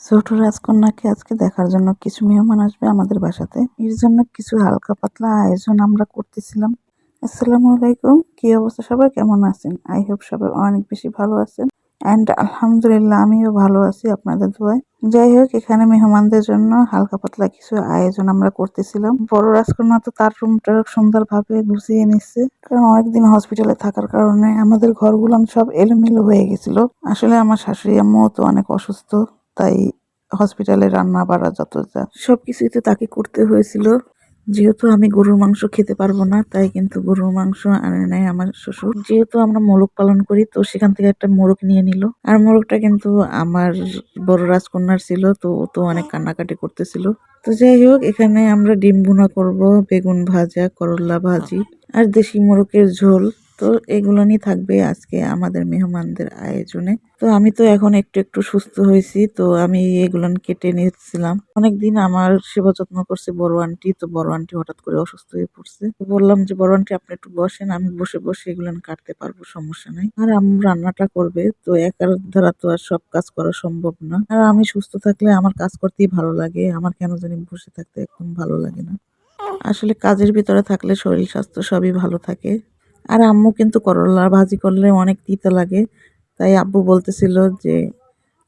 ছোট রাজকন্যাকে আজকে দেখার জন্য কিছু মেহমান আসবে আমাদের বাসাতে। এর জন্য কিছু হালকা পাতলা আয়োজন আমরা করতেছিলাম। আসসালামু আলাইকুম, কি অবস্থা সবার, কেমন আছেন? আই হোপ সবাই অনেক বেশি ভালো আছেন। অ্যান্ড আলহামদুলিল্লাহ আমিও ভালো আছি আপনাদের দোয়ায়। যাই হোক, এখানে মেহমানদের জন্য হালকা পাতলা কিছু আয়োজন আমরা করতেছিলাম। বড় রাজকন্যা তো তার রুমটা সুন্দরভাবে গুছিয়ে নিচ্ছে, কারণ অনেকদিন হসপিটালে থাকার কারণে আমাদের ঘরগুলো সব এলোমেলো হয়ে গেছিল। আসলে আমার শাশুড়ি আম্মু তো অনেক অসুস্থ, তাই হসপিটালে রান্না বাড়া যত যা সবকিছুই তো তাকে করতে হয়েছিল। যেহেতু আমি গরুর মাংস খেতে পারবো না, তাই কিন্তু গরুর মাংস আনে নাই আমার শ্বশুর। যেহেতু আমরা মোরগ পালন করি, তো সেখান থেকে একটা মোরগ নিয়ে নিল। আর মোরগটা কিন্তু আমার বড় রাজকন্যার ছিল, তো ও তো অনেক কান্নাকাটি করতেছিল। তো যাই হোক, এখানে আমরা ডিম ভুনা করব, বেগুন ভাজা, করলা ভাজি আর দেশি মোরগের ঝোল। তো এগুলো নিয়ে থাকবে আজকে আমাদের মেহমানদের আয়োজনে। তো আমি তো এখন একটু একটু সুস্থ হয়েছি, তো আমি এগুলো কেটে নিচ্ছিলাম। অনেকদিন আমার সেবা যত্ন করছে বড় আন্টি, তো বড় আন্টি হঠাৎ করে অসুস্থ হয়ে পড়ছে। তো বললাম যে বড় আন্টি আপনি একটু বসেন, আমি বসে বসে এগুলো কাটতে পারবো, সমস্যা নাই। আর আম্মু রান্নাটা করবে, তো একার দ্বারা তো আর সব কাজ করা সম্ভব না। আর আমি সুস্থ থাকলে আমার কাজ করতেই ভালো লাগে, আমার কেন জানি বসে থাকতে একদম ভালো লাগে না। আসলে কাজের ভিতরে থাকলে শরীর স্বাস্থ্য সবই ভালো থাকে। আর আম্মু কিন্তু করলা ভাজি করলে অনেক তিতা লাগে, তাই আব্বু বলতেছিল যে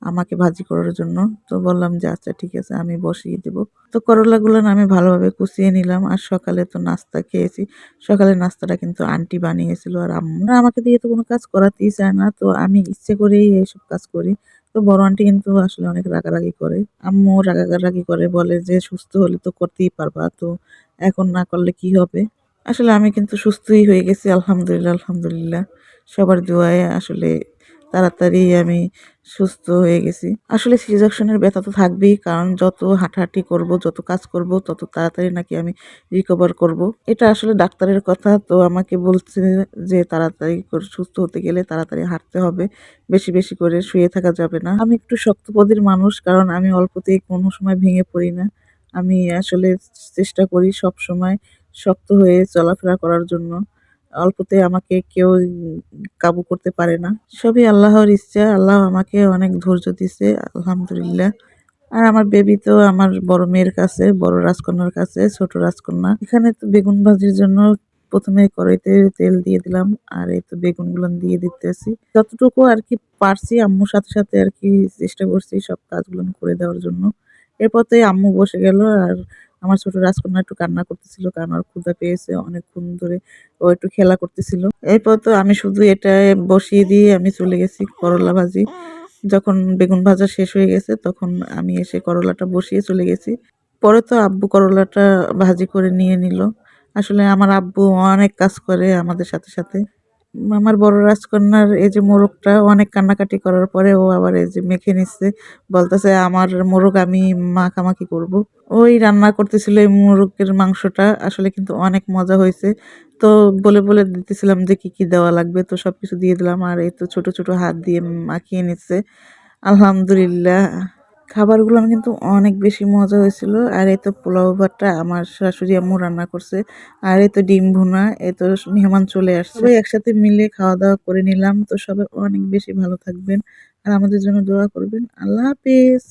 আমাকে ভাজি করার জন্য। তো বললাম যে আচ্ছা ঠিক আছে, আমি বসিয়ে দেব। তো করলাগুলো আমি ভালোভাবে কুচিয়ে নিলাম। আর সকালে তো নাস্তা খেয়েছি। সকালের নাস্তাটা কিন্তু আন্টি বানিয়েছিল, আর আম্মু আমাকে দিয়ে তো কোনো কাজ করাতেই চায় না, তো আমি ইচ্ছে করেই এইসব কাজ করি। তো বড় আন্টি কিন্তু আসলে অনেক রাগারাগি করে। আম্মু রাগারাগি করে, বলে যে সুস্থ হলে তো করতেই পারবা, তো এখন না করলে কি হবে। আসলে আমি কিন্তু সুস্থই হয়ে গেছি, আলহামদুলিল্লাহ আলহামদুলিল্লাহ। সবার দোয়ায় আসলে তাড়াতাড়ি আমি সুস্থ হয়ে গেছি। আসলে সিজাকশনের ব্যথা তো থাকবেই, কারণ যত হাঁটাহাঁটি করব, যত কাজ করব, তত তাড়াতাড়ি নাকি আমি রিকভার করব। এটা আসলে ডাক্তারের কথা, তো আমাকে বলছে যে তাড়াতাড়ি সুস্থ হতে গেলে তাড়াতাড়ি হাঁটতে হবে, বেশি বেশি করে শুয়ে থাকা যাবে না। আমি একটু শক্তপোদের মানুষ, কারণ আমি অল্পতেই কোনো সময় ভেঙে পড়ি না। আমি আসলে চেষ্টা করি সব সময় শক্ত হয়ে চলাফেরা করার জন্য। অল্পতে আমাকে কেউ কাবু করতে পারে না। সবই আল্লাহর ইচ্ছা। আল্লাহ আমাকে অনেক ধৈর্য দিছে, আলহামদুলিল্লাহ। আর আমার বেবি তো আমার বড় মেয়ের কাছে, বড় রাজকন্যার কাছে ছোট রাজকন্যা। এখানে তো বেগুন ভাজির জন্য প্রথমে কড়াইতে তেল দিয়ে দিলাম, আর এই তো বেগুন গুলো দিয়ে দিতেছি। যতটুকু আর কি পারছি, আম্মুর সাথে সাথে আর কি চেষ্টা করছি সব কাজগুলো করে দেওয়ার জন্য। এরপর তো আম্মু বসে গেল, আর আমার ছোট রাজকন্যা একটু কান্না করতেছিল, কারণ ওর ক্ষুধা পেয়েছে অনেকক্ষণ ধরে, ও একটু খেলা করতেছিল। এরপর তো আমি শুধু এটা বসিয়ে দিয়ে আমি চলে গেছি করলা ভাজি। যখন বেগুন ভাজা শেষ হয়ে গেছে, তখন আমি এসে করলাটা বসিয়ে চলে গেছি। পরে তো আব্বু করলাটা ভাজি করে নিয়ে নিল। আসলে আমার আব্বু অনেক কাজ করে আমাদের সাথে সাথে। আমার বড় রাজকন্যার এই যে মোরগটা অনেক কান্নাকাটি করার পরে ও আবার এই যে মেখে নিচ্ছে, বলতেছে আমার মোরগ আমি মাখামাখি করব। ওই রান্না করতেছিল এই মোরগের মাংসটা, আসলে কিন্তু অনেক মজা হয়েছে। তো বলে বলে দিতেছিলাম যে কি কি দেওয়া লাগবে, তো সবকিছু দিয়ে দিলাম। আর এই তো ছোট ছোট হাত দিয়ে মাখিয়ে নিচ্ছে, আলহামদুলিল্লাহ। খাবারগুলো কিন্তু অনেক বেশি মজা হয়েছিল। আর এই তো পোলাও ভাতটা আমার শাশুড়ি আম্মু রান্না করছে। আর এই তো ডিম ভুনা, এই তো মেহমান চলে আসছে, সবাই একসাথে মিলে খাওয়া দাওয়া করে নিলাম। তো সবাই অনেক বেশি ভালো থাকবেন আর আমাদের জন্য দোয়া করবেন। আল্লাহ হাফেজ।